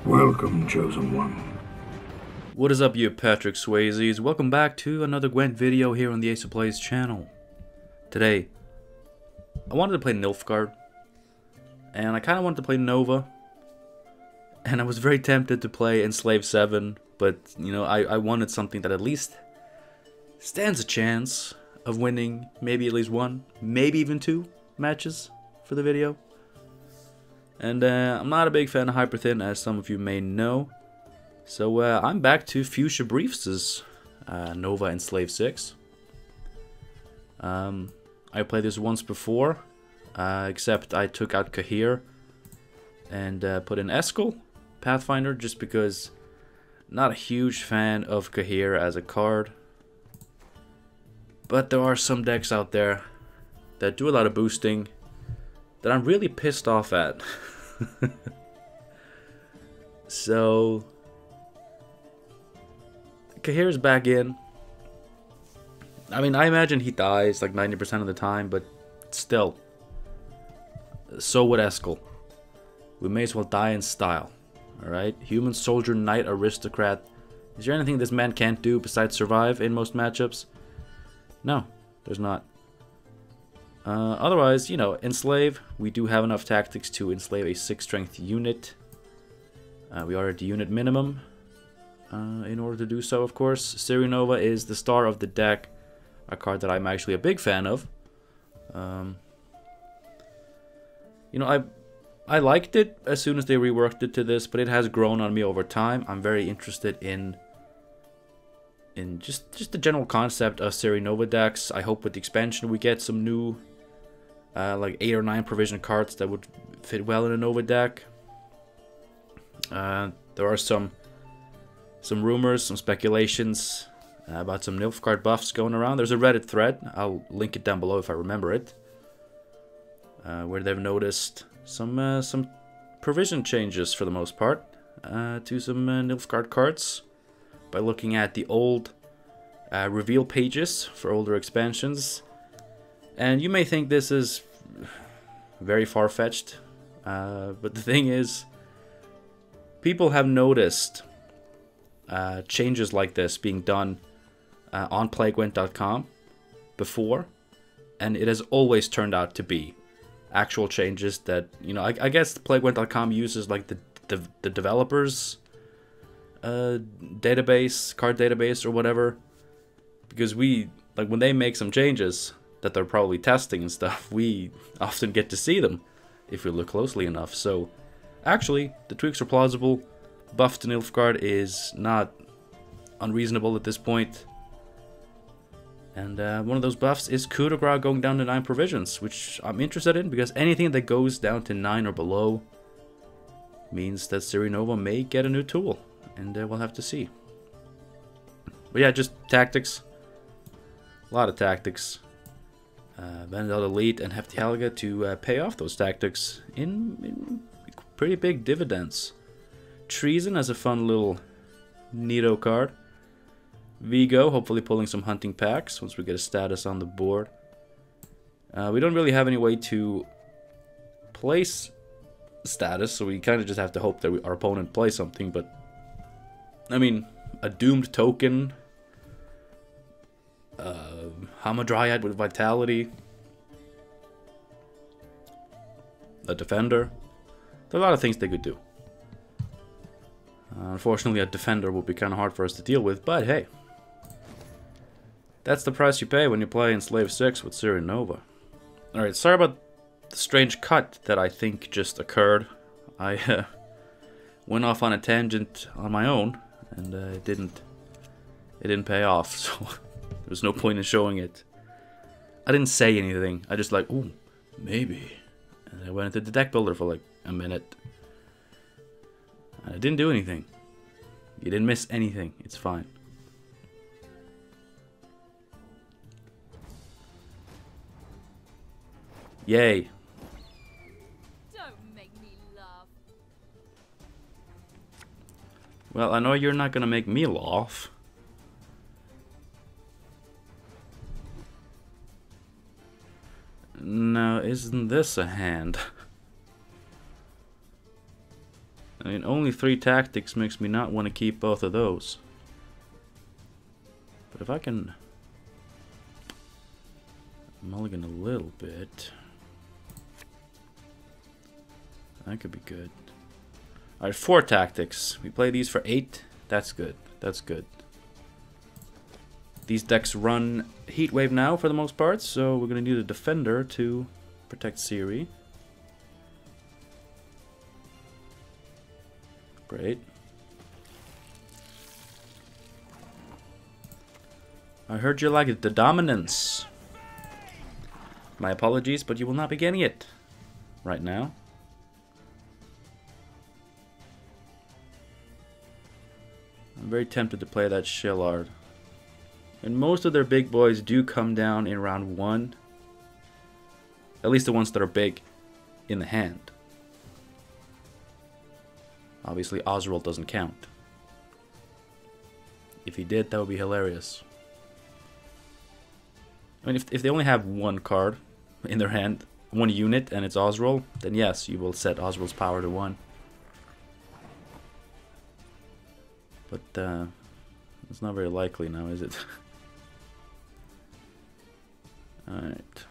Welcome, Chosen One. What is up, you Patrick Swayzes? Welcome back to another Gwent video here on the Ace of Plays channel. Today, I wanted to play Nilfgaard, and I kind of wanted to play Nova, and I was very tempted to play Enslave 7, but, you know, I wanted something that at least stands a chance of winning maybe at least one, maybe even two matches for the video. And I'm not a big fan of Hyperthin, as some of you may know. So I'm back to Fuchsia Briefs' Nova Enslave 6. I played this once before, except I took out Cahir and put in Eskel, Pathfinder, just because I'm not a huge fan of Cahir as a card. But there are some decks out there that do a lot of boosting that I'm really pissed off at. So Cahir's back in. I mean, I imagine he dies like 90% of the time, but still. So would Eskel. We may as well die in style. Alright? Human, soldier, knight, aristocrat. Is there anything this man can't do besides survive in most matchups? No, there's not. Otherwise, you know, Enslave, we do have enough tactics to enslave a 6 strength unit. We are at the unit minimum in order to do so, of course. Nova is the star of the deck, a card that I'm actually a big fan of. You know, I liked it as soon as they reworked it to this, but it has grown on me over time. I'm very interested in just the general concept of Nova decks. I hope with the expansion we get some new like 8 or 9 provision cards that would fit well in a Nova deck. There are some rumors, some speculations about some Nilfgaard buffs going around. There's a Reddit thread, I'll link it down below if I remember it, where they've noticed some provision changes for the most part to some Nilfgaard cards by looking at the old reveal pages for older expansions. And you may think this is very far-fetched, but the thing is, people have noticed changes like this being done on playgwent.com before, and it has always turned out to be actual changes that, you know, I guess playgwent.com uses like the developers database, card database or whatever, because we, like, when they make some changes that they're probably testing and stuff, we often get to see them if we look closely enough. So actually the tweaks are plausible. Buff to Nilfgaard is not unreasonable at this point. And one of those buffs is coup de grace going down to 9 provisions, which I'm interested in, because anything that goes down to 9 or below means that Nova may get a new tool, and we'll have to see. But yeah, just tactics. A lot of tactics. Vandal Elite and Hefty Helga to pay off those tactics in pretty big dividends. Treason as a fun little neato card. Vigo, hopefully pulling some hunting packs once we get a status on the board. We don't really have any way to place status, so we kind of just have to hope that our opponent plays something. But I mean, a doomed token, Hamadryad with Vitality, a Defender. There are a lot of things they could do. Unfortunately, a Defender will be kind of hard for us to deal with, but hey. That's the price you pay when you play Enslave 6 with Nova. Alright, sorry about the strange cut that I think just occurred. I went off on a tangent on my own, and it didn't pay off, so there's no point in showing it. I didn't say anything. I just like, ooh, maybe. And I went into the deck builder for like a minute. And I didn't do anything. You didn't miss anything. It's fine. Yay. Don't make me laugh. Well, I know you're not gonna make me laugh. Now, isn't this a hand? I mean, only 3 tactics makes me not want to keep both of those. But if I can mulligan a little bit, that could be good. Alright, 4 tactics. We play these for 8. That's good. That's good. These decks run Heatwave now for the most part, so we're going to need a defender to protect Ciri. Great. I heard you like the dominance. My apologies, but you will not be getting it right now. I'm very tempted to play that Shillard. And most of their big boys do come down in round 1. At least the ones that are big in the hand. Obviously, Oswald doesn't count. If he did, that would be hilarious. I mean, if they only have 1 card in their hand, 1 unit, and it's Oswald, then yes, you will set Oswald's power to 1. But, it's not very likely now, is it? Alright.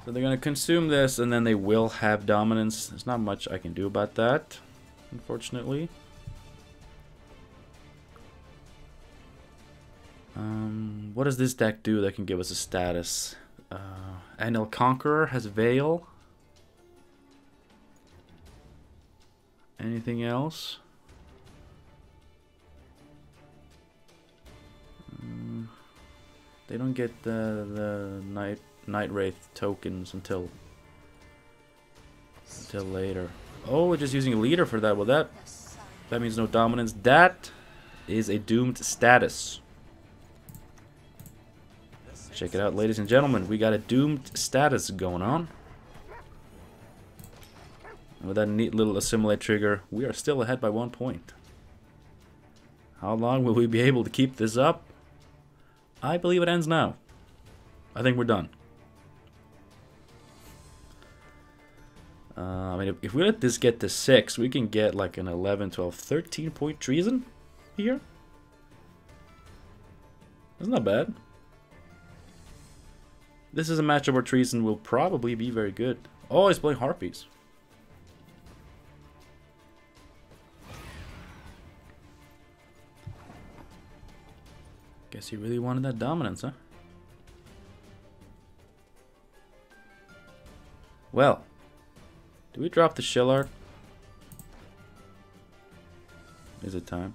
So they're going to consume this, and then they will have dominance. There's not much I can do about that, unfortunately. What does this deck do that can give us a status? Anil Conqueror has Veil. Anything else? They don't get the Night Wraith tokens until later. Oh, we're just using a leader for that. Well, that means no dominance. That is a doomed status. Check it out, ladies and gentlemen. We got a doomed status going on. And with that neat little assimilate trigger, we are still ahead by 1 point. How long will we be able to keep this up? I believe it ends now. I think we're done. I mean, if we let this get to 6, we can get like an 11, 12, 13 point treason here. That's not bad. This is a matchup where treason will probably be very good. Oh, he's playing Harpies. Guess he really wanted that dominance, huh? Well, do we drop the Shillard? Is it time?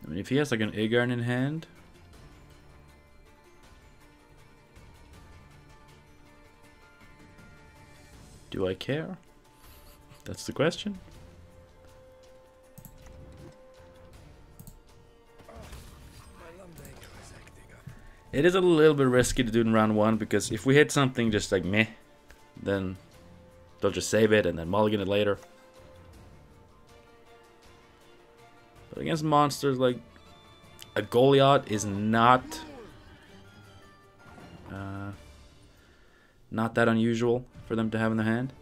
I mean, if he has like an Aegarn in hand. Do I care? That's the question. It is a little bit risky to do in round 1 because if we hit something just like meh, then they'll just save it and then mulligan it later. But against monsters like a Goliath is not that unusual for them to have in their hand.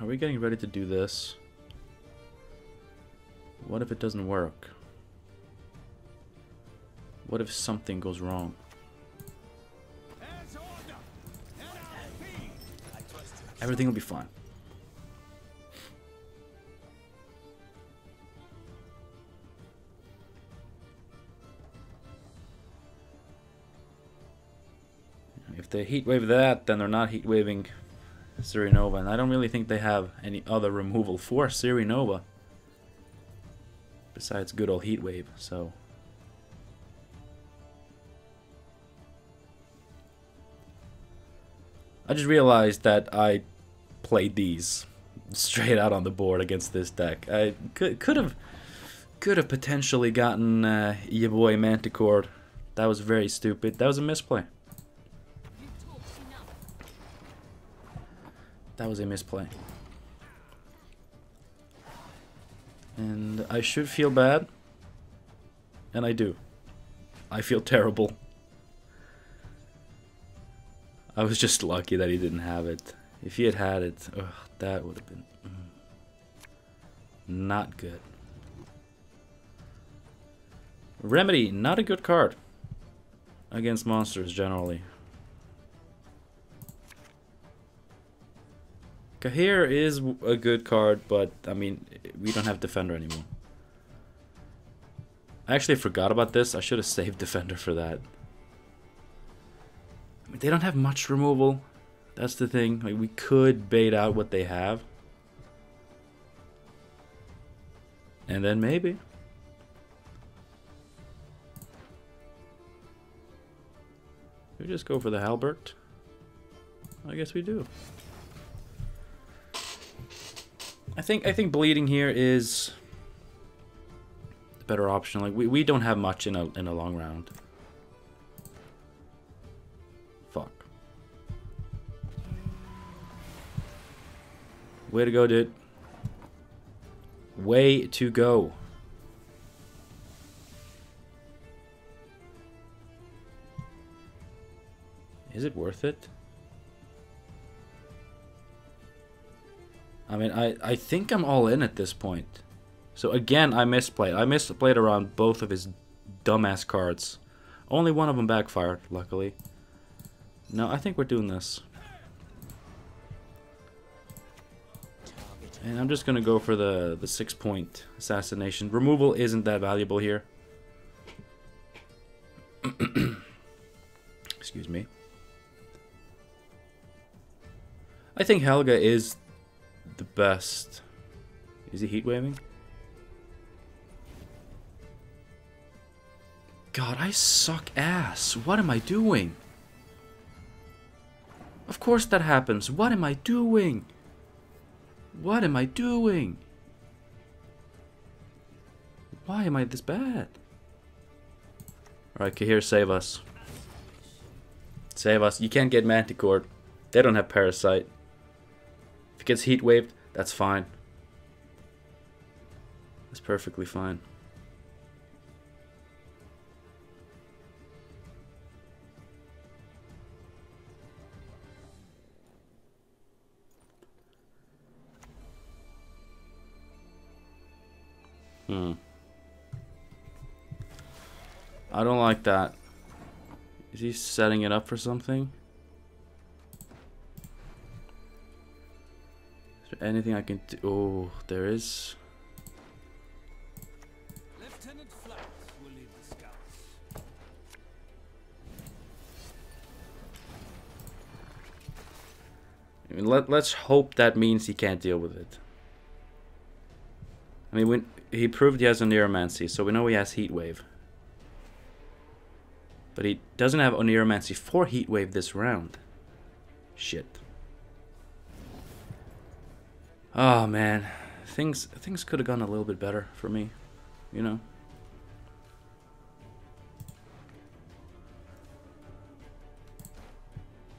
Are we getting ready to do this? What if it doesn't work? What if something goes wrong? Everything will be fine. If they heatwave that, then they're not heatwaving Ciri Nova, and I don't really think they have any other removal for Ciri Nova besides good old Heatwave, so I just realized that I played these straight out on the board against this deck. I could have potentially gotten your boy Manticore. That was very stupid. That was a misplay. That was a misplay. And I should feel bad And I do. I feel terrible. I was just lucky that he didn't have it. If he had had it, ugh, that would have been not good. Remedy, not a good card against monsters generally. Kahir is a good card, but I mean, we don't have Defender anymore. I actually forgot about this. I should have saved Defender for that. I mean, they don't have much removal. That's the thing. Like, we could bait out what they have. And then maybe. We just go for the Halbert. I guess we do. I think bleeding here is the better option. Like we don't have much in a long round. Fuck. Way to go, dude. Way to go. Is it worth it? I mean, I think I'm all in at this point. So again, I misplayed. I misplayed around both of his dumbass cards. Only one of them backfired, luckily. No, I think we're doing this. And I'm just gonna go for the 6-point assassination. Removal isn't that valuable here. Excuse me. I think Helga is the best. Is he heat waving? God, I suck ass. What am I doing? Of course that happens. What am I doing? What am I doing? Why am I this bad? Alright, Kahir, save us. Save us. You can't get Manticore. They don't have Parasite. If it gets heat waved, that's fine. That's perfectly fine. I don't like that. Is he setting it up for something? Is there anything I can do? Oh, there is. Lieutenant Flax will lead the scouts. I mean, let's hope that means he can't deal with it. I mean, when he proved he has a Neuromancy, so we know he has Heat Wave. But he doesn't have Oneiromancy for Heat Wave this round. Shit. Oh man, things could have gone a little bit better for me, you know.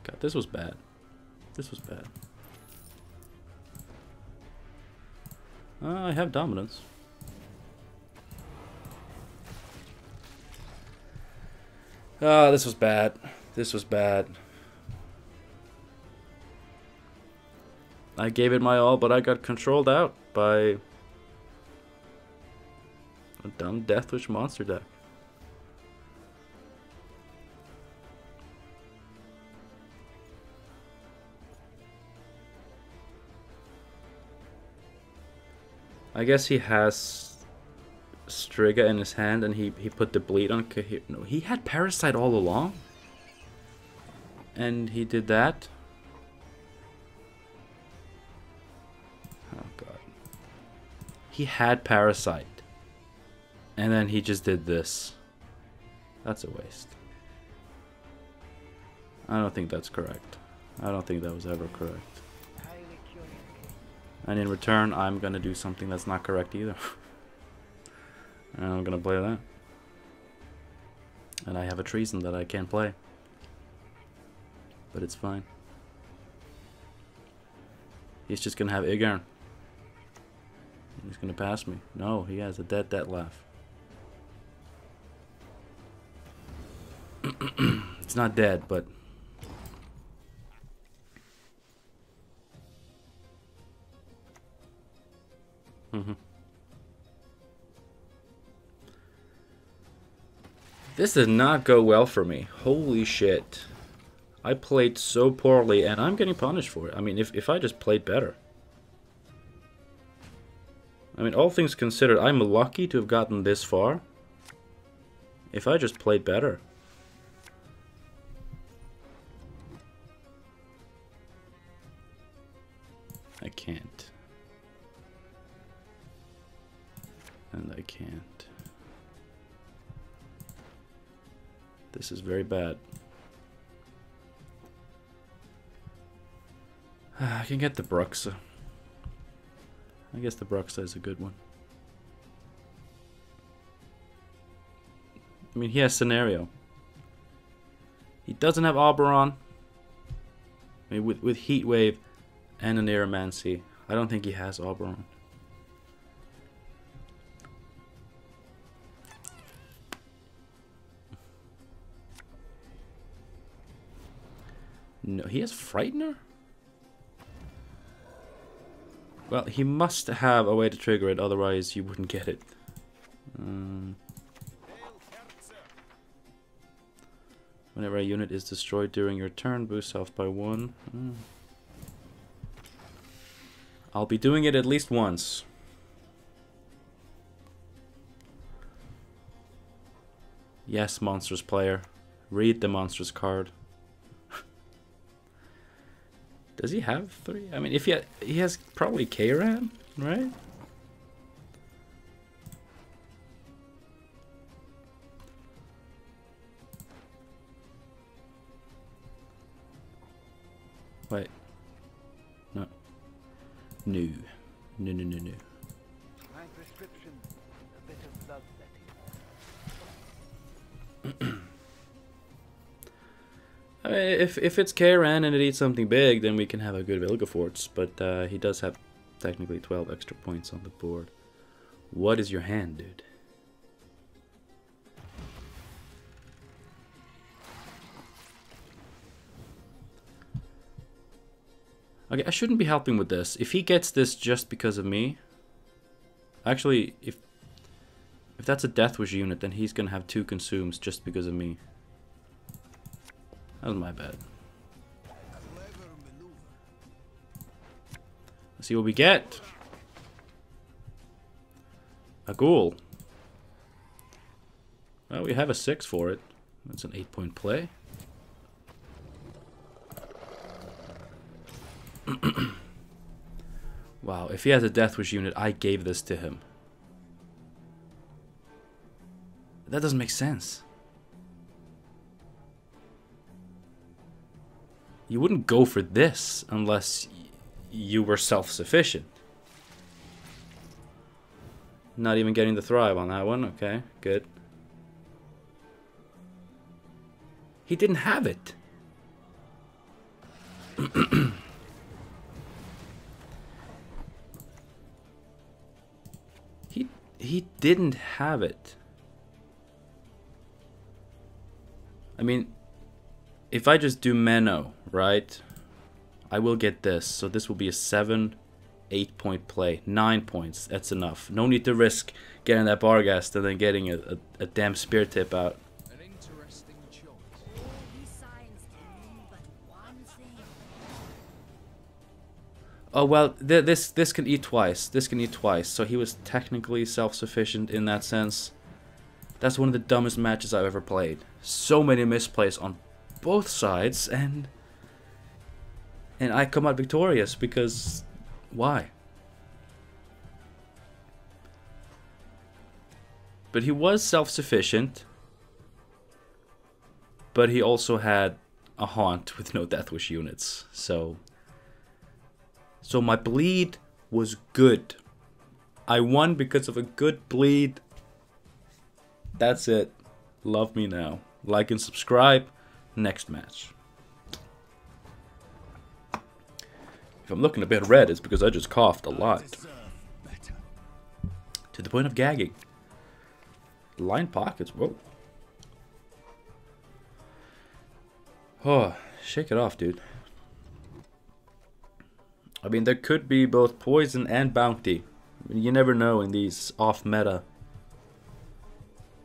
God, this was bad. This was bad. I have dominance. Ah, this was bad. This was bad. I gave it my all, but I got controlled out by a dumb Deathwish monster deck. I guess he has Striga in his hand, and he put the bleed on Kahir. No, he had Parasite all along, and he did that. Oh god, he had Parasite, and then he just did this. That's a waste. I don't think that's correct. I don't think that was ever correct. And in return, I'm gonna do something that's not correct either. And I'm gonna play that. And I have a treason that I can't play. But it's fine. He's just gonna have Igern. He's gonna pass me. No, he has a dead laugh. It's not dead, but... This did not go well for me. Holy shit. I played so poorly, and I'm getting punished for it. I mean, if I just played better. I mean, all things considered, I'm lucky to have gotten this far. If I just played better. I can't. And I can't. This is very bad. I can get the Bruxa. I guess the Bruxa is a good one. I mean, he has Scenario. He doesn't have Oberon. I mean, with Heat Wave and an Aeromancy, I don't think he has Oberon. No, he has Frightener? Well, he must have a way to trigger it, otherwise you wouldn't get it. Whenever a unit is destroyed during your turn, boost health by 1. I'll be doing it at least once. Yes, Monsters player. Read the Monsters card. Does he have 3? I mean, if he has probably K-Ram, right? Wait. No. No. No, no, no, no. My prescription, a bit of bloodletting. I mean, if it's Karen and it eats something big, then we can have a good Vilgefortz. But he does have technically 12 extra points on the board. What is your hand, dude? Okay, I shouldn't be helping with this. If he gets this just because of me... Actually, if that's a Death Wish unit, then he's gonna have 2 consumes just because of me. That was my bad. Let's see what we get. A ghoul. Well, we have a 6 for it. That's an 8-point play. Wow, if he has a Death Wish unit, I gave this to him. That doesn't make sense. You wouldn't go for this unless you were self-sufficient. Not even getting the Thrive on that one. Okay, good. He didn't have it. He didn't have it. I mean, if I just do Menno, right, I will get this. So this will be a 7, 8-point play. 9 points, that's enough. No need to risk getting that Barghast and then getting a damn Spear Tip out. An interesting choice. These signs can mean but one thing. Oh, well, this can eat twice. This can eat twice. So he was technically self-sufficient in that sense. That's one of the dumbest matches I've ever played. So many misplays on both sides, and I come out victorious because why? But he was self-sufficient, but he also had a Haunt with no Death Wish units, so my bleed was good. I won because of a good bleed. That's it. Love me now. Like and subscribe. Next match. If I'm looking a bit red, it's because I just coughed a lot. To the point of gagging. Line pockets, whoa. Oh, shake it off, dude. I mean, there could be both poison and bounty. I mean, you never know in these off-meta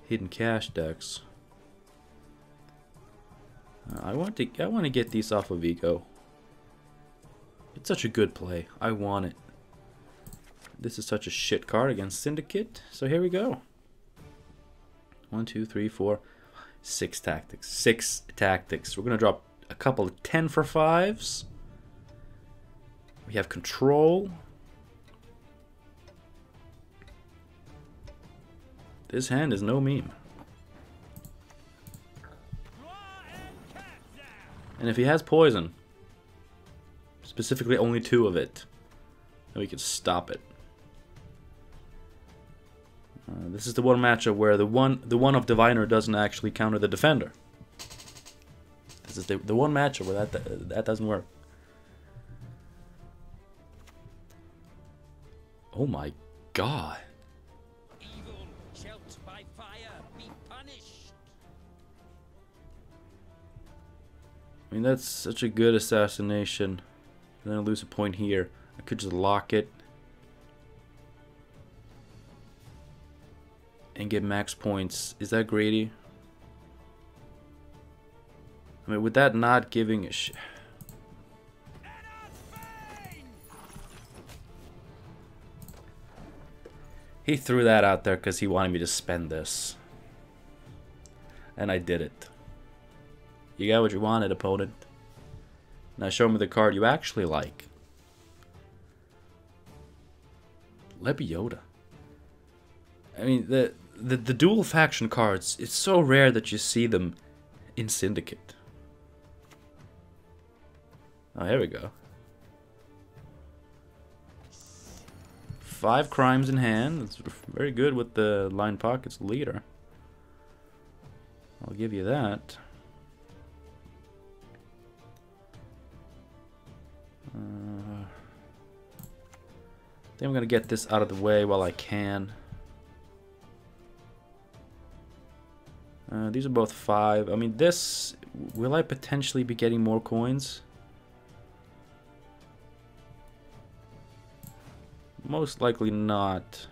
hidden cache decks. I want to get these off of Ego. It's such a good play. I want it. This is such a shit card against Syndicate. So here we go. 1, 2, 3, 4, 6 tactics. 6 tactics. We're gonna drop a couple of 10 for 5s. We have control. This hand is no meme. And if he has poison, specifically only 2 of it, then we can stop it. This is the one matchup where the one of Diviner doesn't actually counter the defender. This is the one matchup where that doesn't work. Oh my god. Evil shalt by fire be punished. I mean, that's such a good assassination. And then I lose a point here. I could just lock it and get max points. Is that greedy? I mean, with that not giving a shit. He threw that out there because he wanted me to spend this. And I did it. You got what you wanted, opponent. Now show me the card you actually like. Lebioda. I mean, the dual faction cards, it's so rare that you see them in Syndicate. Oh, here we go. 5 crimes in hand. That's very good with the line pockets leader. I'll give you that. I think I'm gonna get this out of the way while I can. These are both 5. I mean, this... Will I potentially be getting more coins? Most likely not.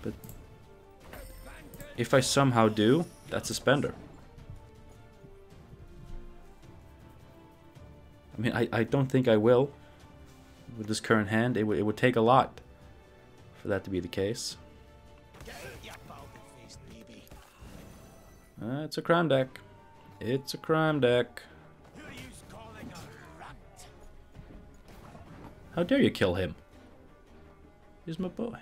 But if I somehow do, that's a spender. I mean, I don't think I will. With this current hand, it would take a lot for that to be the case. It's a crime deck. It's a crime deck. How dare you kill him? He's my boy.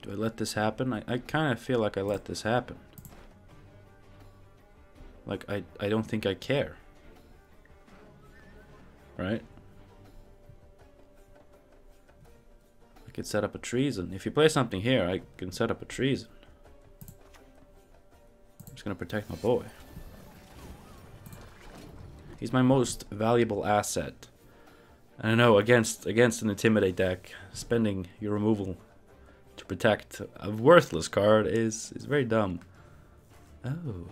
Do I let this happen? I kind of feel like I let this happen. Like, I don't think I care. Right? I could set up a treason. If you play something here, I can set up a treason. I'm just gonna protect my boy. He's my most valuable asset. And I know against an Intimidate deck, spending your removal to protect a worthless card is very dumb. Oh.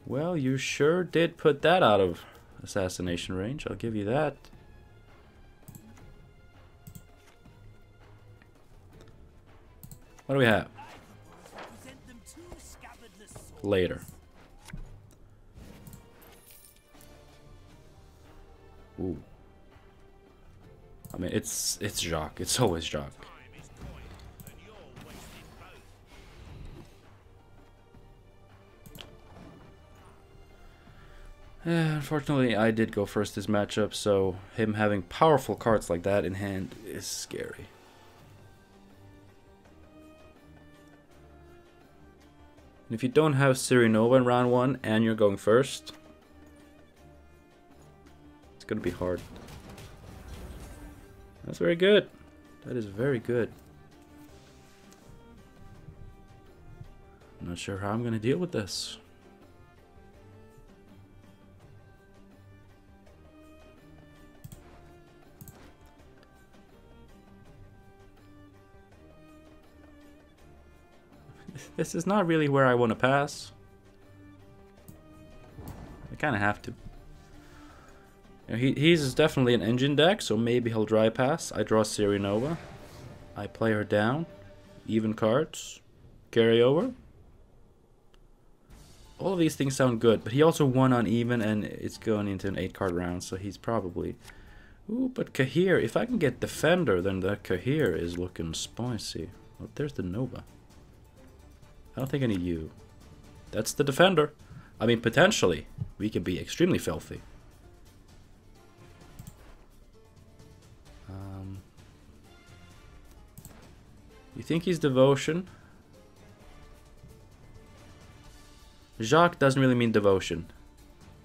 Well, you sure did put that out of assassination range. I'll give you that. What do we have? Later. Ooh. I mean, it's Jacques. It's always Jacques. Unfortunately, I did go first this matchup, so him having powerful cards like that in hand is scary. And if you don't have Sirinova in round 1 and you're going first, it's gonna be hard. That's very good. That is very good. I'm not sure how I'm gonna deal with this. This is not really where I want to pass. I kind of have to. You know, he's definitely an engine deck, so maybe he'll dry pass. I draw Siri Nova. I play her down. Even cards. Carry over. All of these things sound good, but he also won on even, and it's going into an 8-card round, so he's probably... Ooh, but Kahir, if I can get Defender, then the Kahir is looking spicy. Oh, there's the Nova. I don't think I need you. That's the Defender. I mean, potentially, we could be extremely filthy. You think he's Devotion? Jacques doesn't really mean Devotion.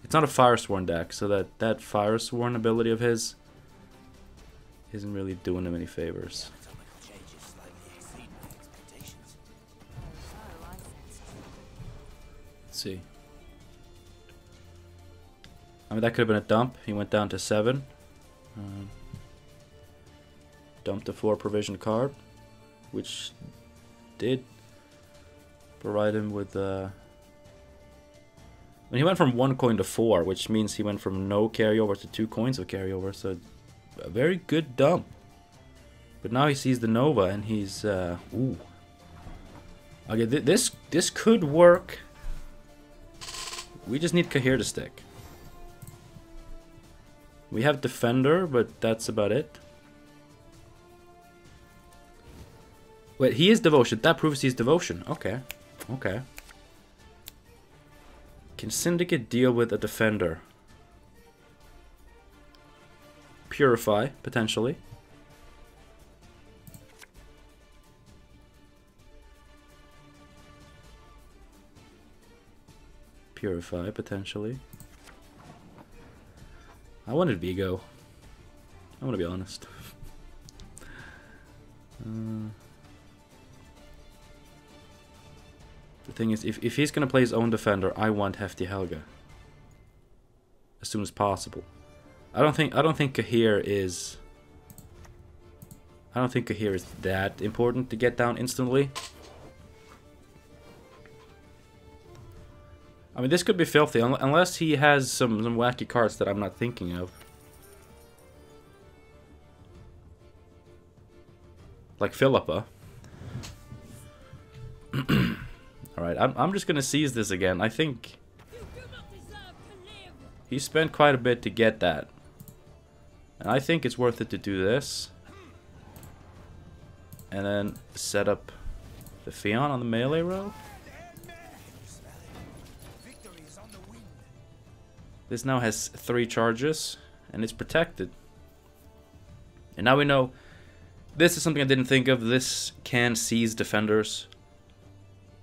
It's not a Firesworn deck, so that Firesworn ability of his isn't really doing him any favors. Let's see. I mean, that could have been a dump. He went down to 7. Dumped a 4 provision card, which did provide him with... I mean, he went from 1 coin to 4, which means he went from no carryover to 2 coins of carryover, so a very good dump. But now he sees the Nova, and he's... ooh. Okay, this could work. We just need Kahir to stick. We have Defender, but that's about it. Wait, he is Devotion. That proves he's Devotion. Okay. Okay. Can Syndicate deal with a Defender? Purify, potentially. Purify, potentially. I wanted Vigo. I want to be honest. The thing is, if he's gonna play his own Defender, I want Hefty Helga as soon as possible. I don't think Kahir is. I don't think Kahir is that important to get down instantly. I mean, this could be filthy unless he has some wacky cards that I'm not thinking of, like Philippa. Alright, I'm just gonna seize this again. I think he spent quite a bit to get that. And I think it's worth it to do this. And then set up the Fion on the melee row. This now has 3 charges, and it's protected. And now we know, this is something I didn't think of, this can seize defenders.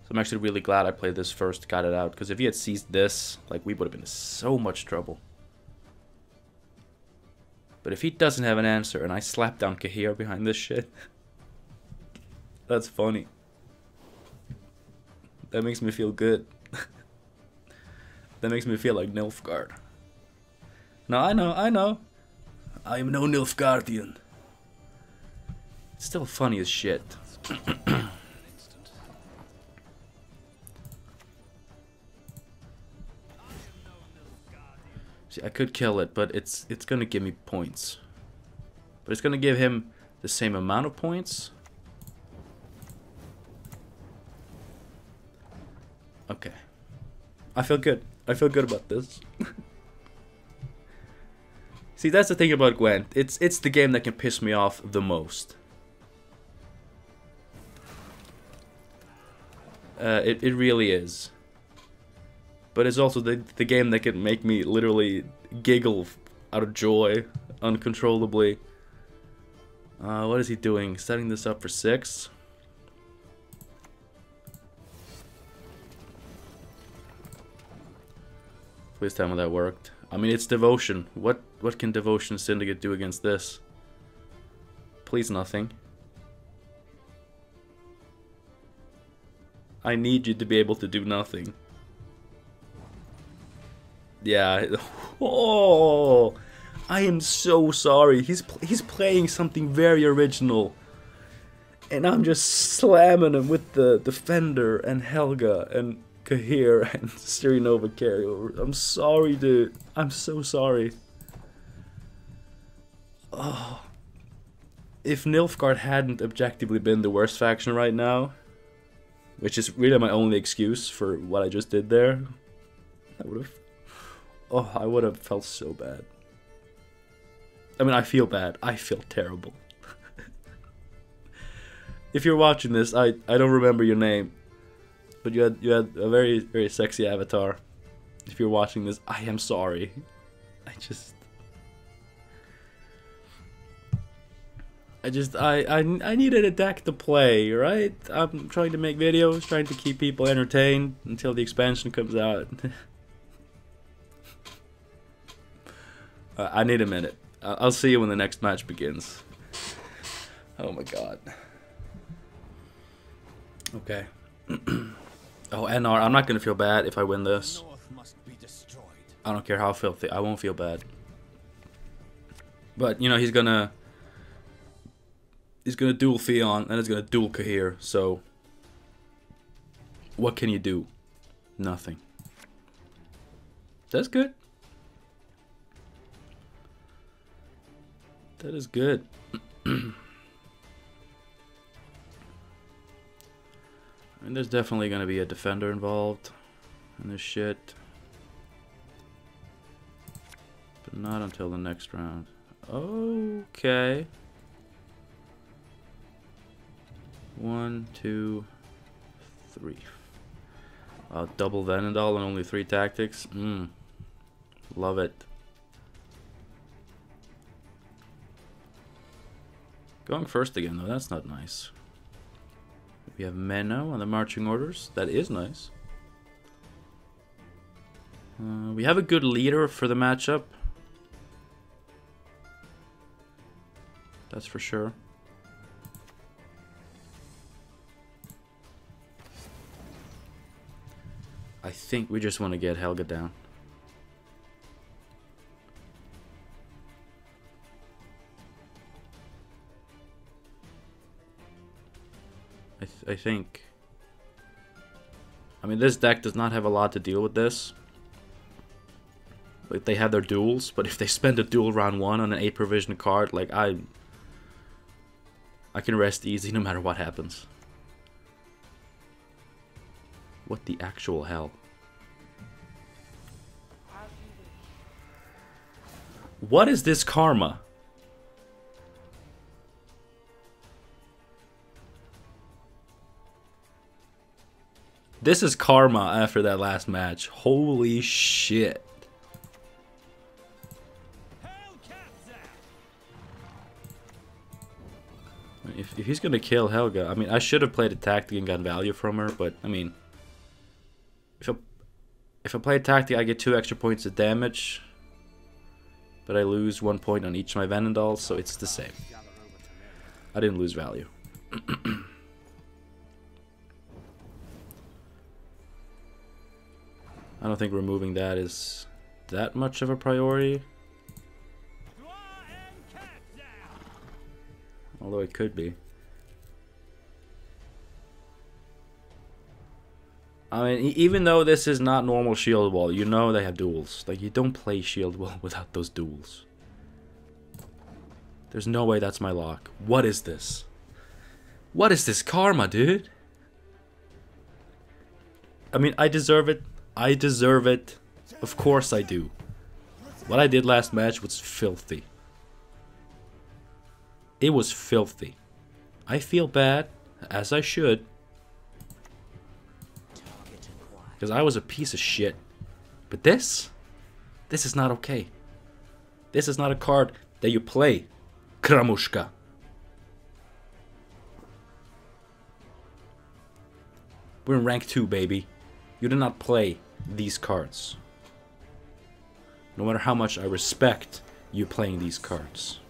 So I'm actually really glad I played this first, got it out, because if he had seized this, like, we would have been in so much trouble. But if he doesn't have an answer, and I slap down Kahir behind this shit, that's funny. That makes me feel good. That makes me feel like Nilfgaard. No, I know. I am no Nilfgaardian. It's still funny as shit. See, I could kill it, but it's gonna give me points. But it's gonna give him the same amount of points. Okay. I feel good. I feel good about this. See, that's the thing about Gwent. It's the game that can piss me off the most. It really is. But it's also the game that can make me literally giggle out of joy uncontrollably. What is he doing? Setting this up for 6? Please tell me that worked. I mean, it's Devotion. What can Devotion Syndicate do against this? Please nothing. I need you to be able to do nothing. Yeah. Oh, I am so sorry. He's playing something very original. And I'm just slamming him with the Defender and Helga and Kahir and Styrianova carryover. I'm sorry, dude. I'm so sorry. Oh. If Nilfgaard hadn't objectively been the worst faction right now, which is really my only excuse for what I just did there, I would have felt so bad. I mean, I feel bad. I feel terrible. If you're watching this, I don't remember your name, but you had a very, very sexy avatar. If you're watching this, I am sorry. I needed a deck to play, right? I'm trying to make videos, trying to keep people entertained until the expansion comes out. I need a minute. I'll see you when the next match begins. Oh my god. Okay. Oh, NR, I'm not gonna feel bad if I win this. I don't care how filthy, I won't feel bad. But, you know, he's gonna duel Theon, and he's gonna duel Kahir, so what can you do? Nothing. That's good. That is good. And there's definitely gonna be a defender involved in this shit. But not until the next round. Okay. 1, 2, 3. Double Venendal and only 3 tactics. Love it. Going first again though, that's not nice. We have Menno on the marching orders. That is nice. We have a good leader for the matchup. That's for sure. I think we just want to get Helga down. I think. I mean, this deck does not have a lot to deal with this. Like, they have their duels, but if they spend a duel round 1 on an 8 provision card, like, I can rest easy no matter what happens. What the actual hell? What is this karma? This is karma after that last match. Holy shit. If he's gonna kill Helga, I mean, I should have played a tactic and got value from her, but I mean, if I play a tactic, I get 2 extra points of damage, but I lose 1 point on each of my Venendals, so it's the same. I didn't lose value. I don't think removing that is that much of a priority. Although it could be. I mean, even though this is not normal shield wall, you know they have duels. Like, you don't play shield wall without those duels. There's no way that's my lock. What is this? What is this karma, dude? I mean, I deserve it. I deserve it. Of course I do. What I did last match was filthy. It was filthy. I feel bad, as I should. Because I was a piece of shit. But this is not okay. This is not a card that you play, Kramushka. We're in rank 2, baby. You do not play these cards. No matter how much I respect you playing these cards.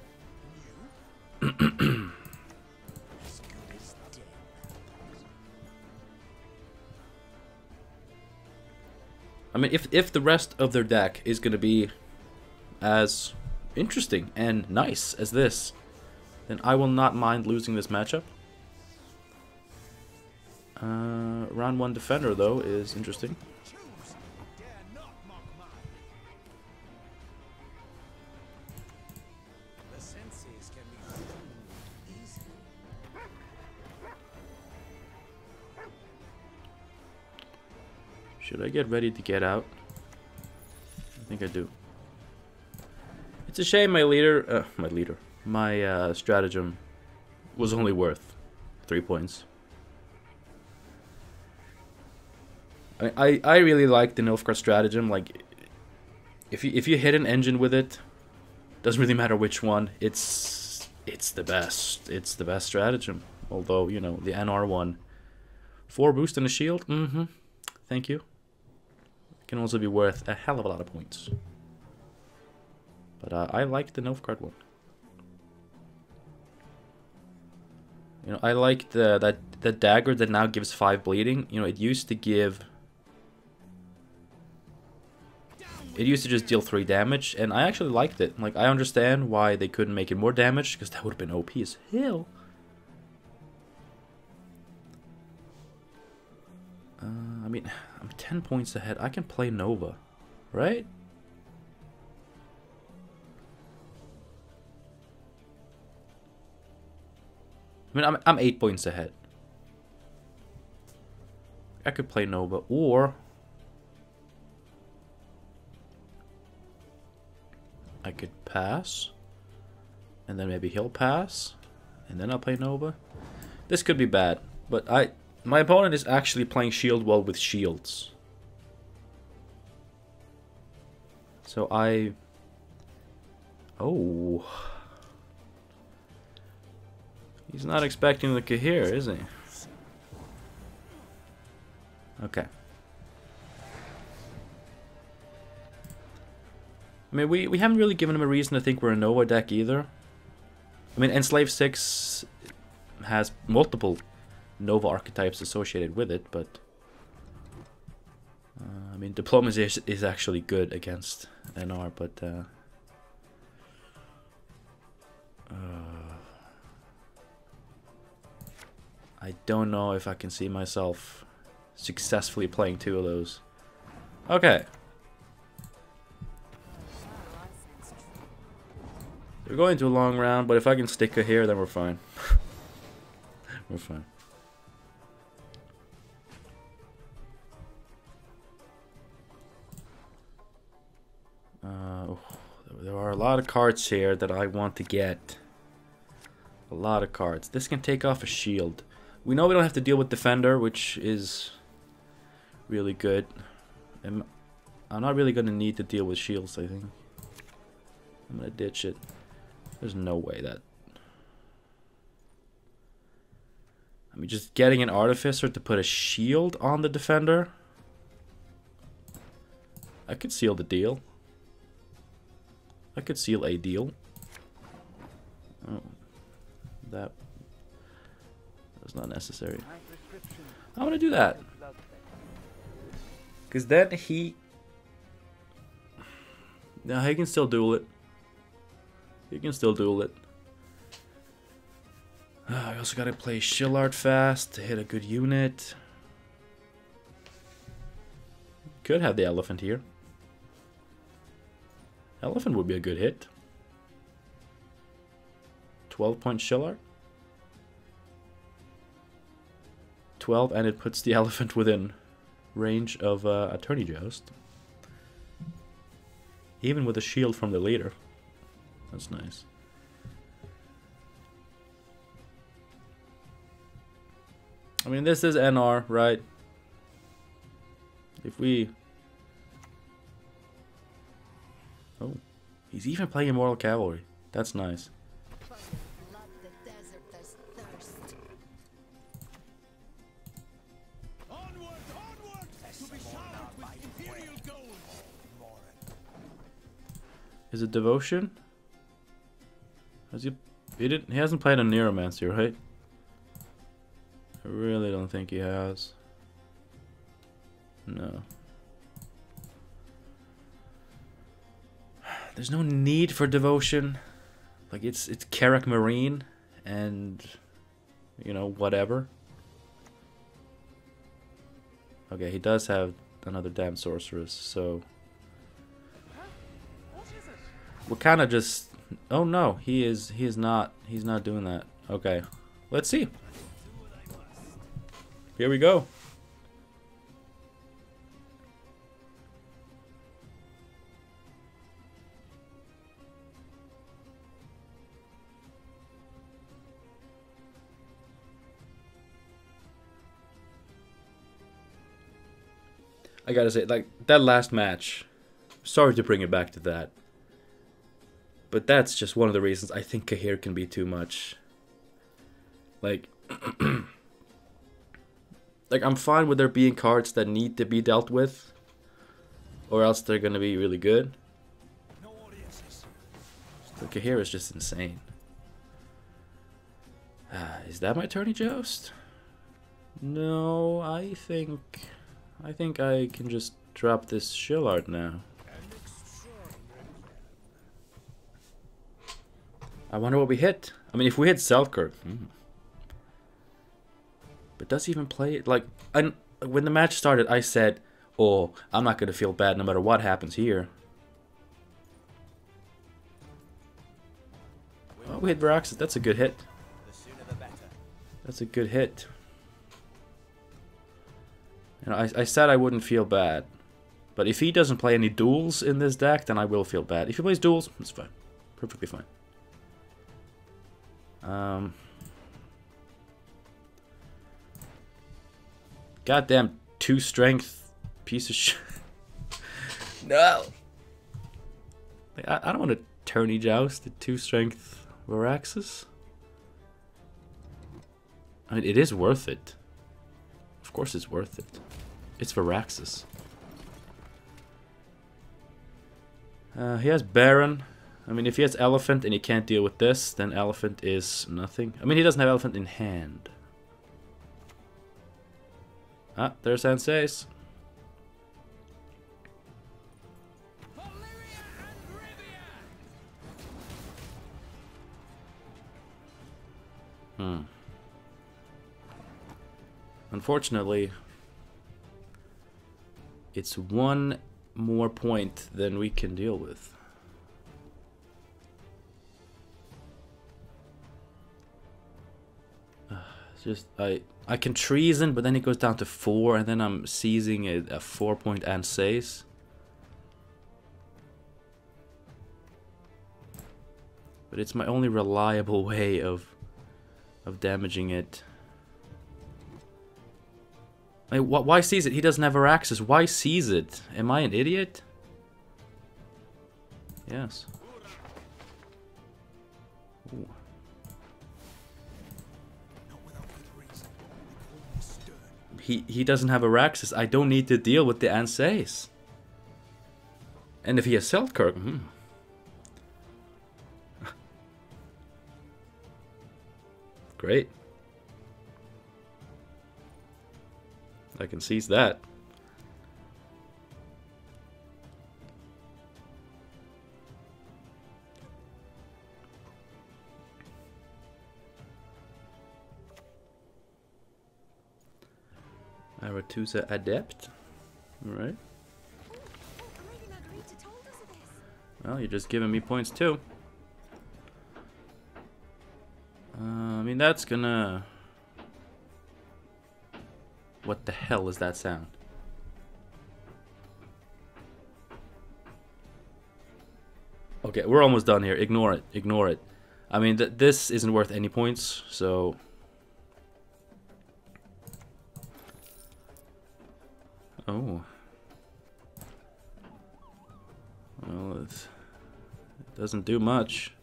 I mean, if the rest of their deck is going to be as interesting and nice as this, then I will not mind losing this matchup. Round 1 defender, though, is interesting. Should I get ready to get out? I think I do. It's a shame my stratagem was only worth 3 points. I really like the Nilfgaard stratagem. Like, if you hit an engine with it, doesn't really matter which one. It's the best. It's the best stratagem. Although, you know, the NR one, 4 boost and a shield. Thank you. It can also be worth a hell of a lot of points. But I like the Nilfgaard one. You know, I like the dagger that now gives 5 bleeding. You know, it used to give. It used to just deal 3 damage, and I actually liked it. Like, I understand why they couldn't make it more damage, because that would have been OP as hell. I mean, I'm 10 points ahead. I can play Nova, right? I mean, I'm 8 points ahead. I could play Nova, or I could pass, and then maybe he'll pass, and then I'll play Nova. This could be bad, but my opponent is actually playing Shield Wall with shields. So oh. He's not expecting the Kahir, is he? Okay. I mean, we haven't really given him a reason to think we're a Nova deck either. I mean, Enslave 6 has multiple Nova archetypes associated with it, but I mean, Diplomacy is actually good against NR, but I don't know if I can see myself successfully playing 2 of those. Okay. We're going to a long round, but if I can stick her here, then we're fine. We're fine. There are a lot of cards here that I want to get. A lot of cards. This can take off a shield. We know we don't have to deal with Defender, which is really good. I'm not really going to need to deal with shields, I think. I'm going to ditch it. There's no way that... I mean, just getting an Artificer to put a shield on the Defender. I could seal the deal. I could seal a deal. Oh. That was not necessary. I'm gonna do that. Because then he... No, he can still duel it. He can still duel it. I also gotta play Shillard fast to hit a good unit. Could have the Elephant here. Elephant would be a good hit. 12-point Shillard. 12, and it puts the Elephant within range of Attorney Joust. Even with a shield from the leader. That's nice. I mean, this is NR, right? If we... Oh, he's even playing Immortal Cavalry. That's nice. Is it Devotion? Has he hasn't played a Neuromancer, right? I really don't think he has. No. There's no need for Devotion. Like, it's Karak Marine and, you know, whatever. Okay, he does have another damn sorceress, so we're kind of just. Oh no, he is not. He's not doing that. Okay, let's see. Here we go. I gotta say, like, that last match, sorry to bring it back to that, but that's just one of the reasons I think Cahir can be too much. Like, like, I'm fine with there being cards that need to be dealt with, or else they're gonna be really good. But Cahir is just insane. Is that my tourney joust? No, I think I can just drop this Shillard now. I wonder what we hit. I mean, if we hit Selkirk. But does he even play it? Like, when the match started, I said, oh, I'm not going to feel bad no matter what happens here. Oh, we hit Varaxis. That's a good hit. That's a good hit. You know, I said I wouldn't feel bad. But if he doesn't play any duels in this deck, then I will feel bad. If he plays duels, it's fine. Perfectly fine. Goddamn 2 strength piece of shit. No! I don't want to tourney joust the 2 strength Varaxis. I mean, it is worth it. Of course it's worth it. It's Varaxis. He has Baron. I mean, if he has Elephant and he can't deal with this, then Elephant is nothing. I mean, he doesn't have Elephant in hand. Ah, there's Sensei's. Unfortunately, it's 1 more point than we can deal with. It's just I can treason, but then it goes down to 4, and then I'm seizing a 4-point Anseis. But it's my only reliable way of damaging it. I mean, why seize it? He doesn't have Varaxis. Why seize it? Am I an idiot? Yes. Ooh. He doesn't have Varaxis. I don't need to deal with the Anseis. And if he has Selkirk, great. I can seize that. Aretusa Adept. Alright. Well, you're just giving me points too. I mean, that's gonna... What the hell is that sound? Okay, we're almost done here. Ignore it. Ignore it. I mean, this isn't worth any points, so... Oh. Well, it doesn't do much.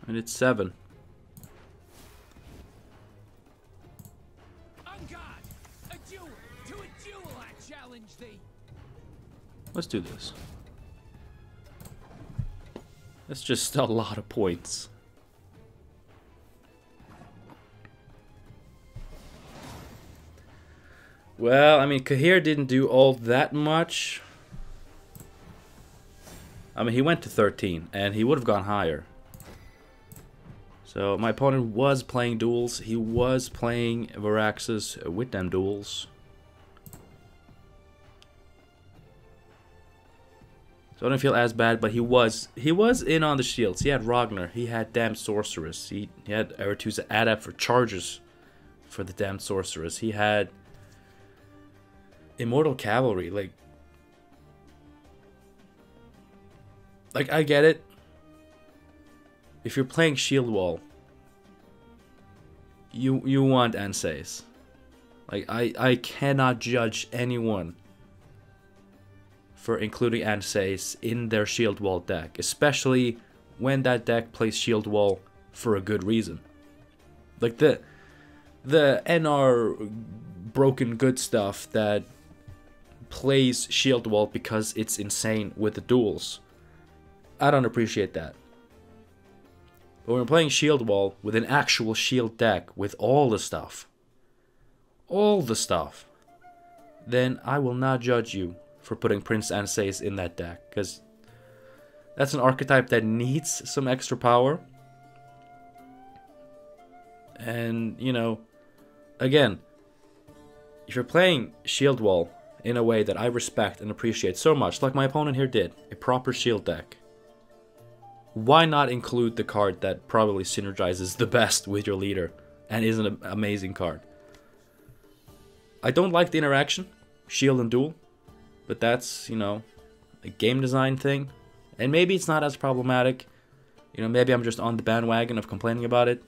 And it's 7. On guard! A duel! To a duel I challenge thee! Let's do this. That's just a lot of points. Well, I mean, Cahir didn't do all that much. I mean, he went to 13, and he would have gone higher. So my opponent was playing duels. He was playing Varaxis with them duels. So I don't feel as bad, but he was in on the shields. He had Ragnar, he had Damned Sorceress, he had Aretusa Adept for charges for the Damned Sorceress. He had Immortal Cavalry. Like I get it. If you're playing Shield Wall, you want Enslaves. Like I cannot judge anyone for including Enslaves in their Shield Wall deck, especially when that deck plays Shield Wall for a good reason. Like the NR broken good stuff that plays Shield Wall because it's insane with the duels. I don't appreciate that. But when we're playing Shield Wall with an actual shield deck with all the stuff, then I will not judge you for putting Prince Enslaves in that deck, because that's an archetype that needs some extra power. And, you know, again, if you're playing Shield Wall in a way that I respect and appreciate so much, like my opponent here did, a proper shield deck, why not include the card that probably synergizes the best with your leader and is an amazing card? I don't like the interaction, shield and duel, but that's, you know, a game design thing. And maybe it's not as problematic. You know, maybe I'm just on the bandwagon of complaining about it.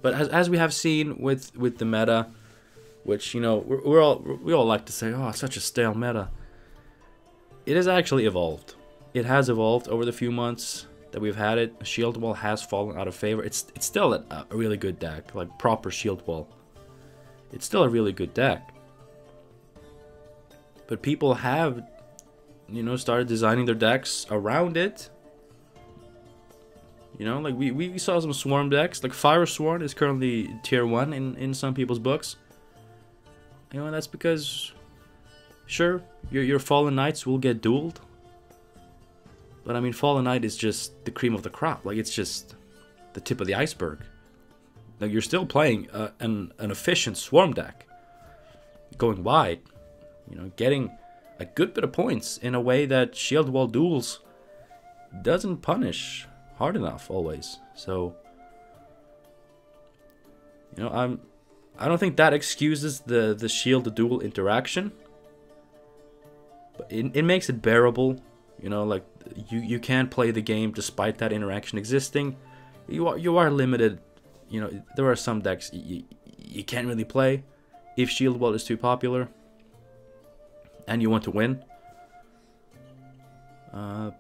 But as we have seen with the meta, which, you know, we all like to say, oh, it's such a stale meta. It has actually evolved. It has evolved over the few months that we've had it. Shield Wall has fallen out of favor. It's still a really good deck, like proper Shield Wall. It's still a really good deck. But people have, you know, started designing their decks around it. You know, like we saw some Swarm decks. Like Fire Swarm is currently tier 1 in some people's books. You know, that's because, sure, your Fallen Knights will get dueled. But I mean, Fallen Knight is just the cream of the crop. Like, it's just the tip of the iceberg. Like, you're still playing an efficient Swarm deck. Going wide. You know, getting a good bit of points in a way that Shield Wall duels doesn't punish hard enough always. So, you know, I don't think that excuses the shield duel interaction. But it makes it bearable. You know, like you can play the game despite that interaction existing. You are limited. You know, there are some decks you can't really play if Shield Wall is too popular and you want to win.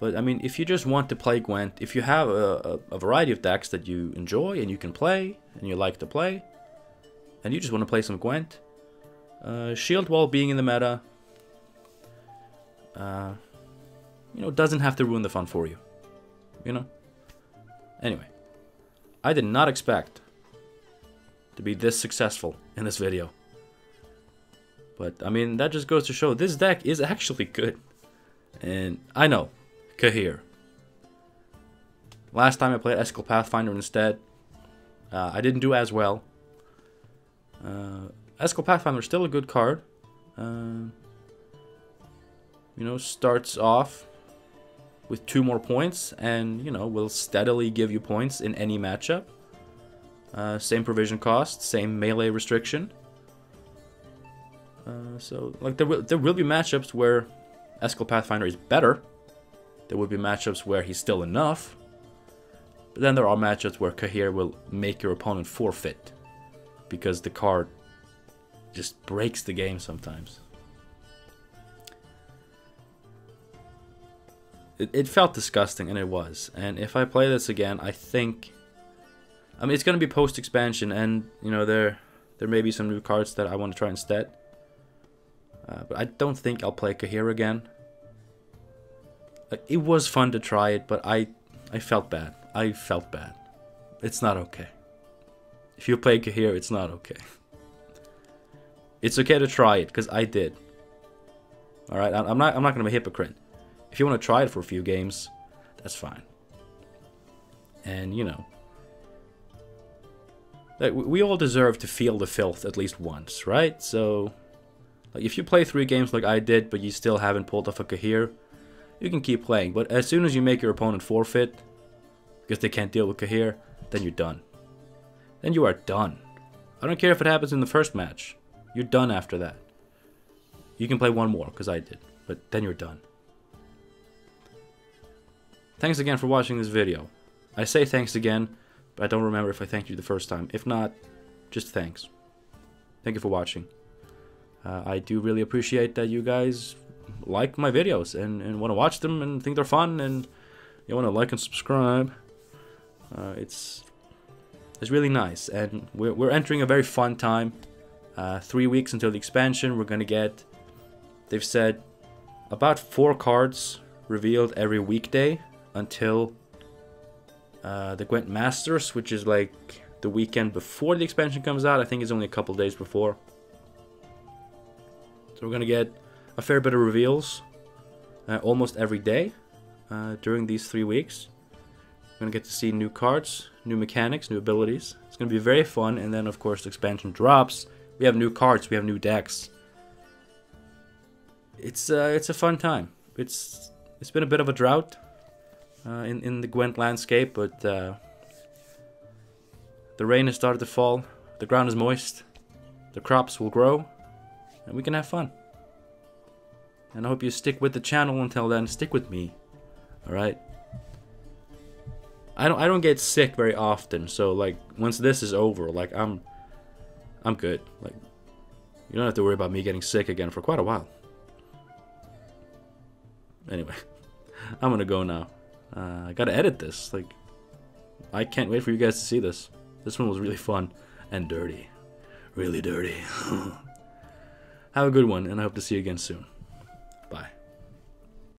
But I mean, if you just want to play Gwent, if you have a variety of decks that you enjoy and you can play and you like to play, and you just want to play some Gwent, Shield Wall being in the meta, you know, doesn't have to ruin the fun for you. You know? Anyway, I did not expect to be this successful in this video. But, I mean, that just goes to show this deck is actually good. And I know, Kahir. Last time I played Eskel Pathfinder instead, I didn't do as well. Eskel Pathfinder is still a good card. You know, starts off with 2 more points and, you know, will steadily give you points in any matchup. Same provision cost, same melee restriction. So, like, there will be matchups where Eskel Pathfinder is better. There will be matchups where he's still enough. But then there are matchups where Kahir will make your opponent forfeit, because the card just breaks the game sometimes. It felt disgusting, and it was. And if I play this again, I think, I mean, it's going to be post-expansion, and, you know, there may be some new cards that I want to try instead. But I don't think I'll play Kahir again. Like, it was fun to try it, but I felt bad. I felt bad. It's not okay. If you play Kahir, it's not okay. It's okay to try it, because I did. All right, I'm not gonna be a hypocrite. If you want to try it for a few games, that's fine. And you know, like, we all deserve to feel the filth at least once, right? So, like, if you play 3 games like I did, but you still haven't pulled off a Cahir, you can keep playing. But as soon as you make your opponent forfeit, because they can't deal with Cahir, then you're done. Then you are done. I don't care if it happens in the first match. You're done after that. You can play one more, because I did. But then you're done. Thanks again for watching this video. I say thanks again, but I don't remember if I thanked you the first time. If not, just thanks. Thank you for watching. I do really appreciate that you guys like my videos and want to watch them and think they're fun and you want to like and subscribe. It's really nice, and we're entering a very fun time. 3 weeks until the expansion. We're gonna get, they've said, about 4 cards revealed every weekday until the Gwent Masters, which is like the weekend before the expansion comes out. I think it's only a couple days before. So we're gonna get a fair bit of reveals almost every day during these 3 weeks. We're gonna get to see new cards, new mechanics, new abilities. It's gonna be very fun, and then of course the expansion drops. We have new cards, we have new decks. It's a fun time. It's been a bit of a drought in the Gwent landscape, but the rain has started to fall. The ground is moist. The crops will grow, and we can have fun. And I hope you stick with the channel until then. Stick with me, all right? I don't get sick very often, so like once this is over, like I'm good. Like, you don't have to worry about me getting sick again for quite a while. Anyway, I'm gonna go now. I gotta edit this. Like, I can't wait for you guys to see this. This one was really fun and dirty, really dirty. Have a good one, and I hope to see you again soon.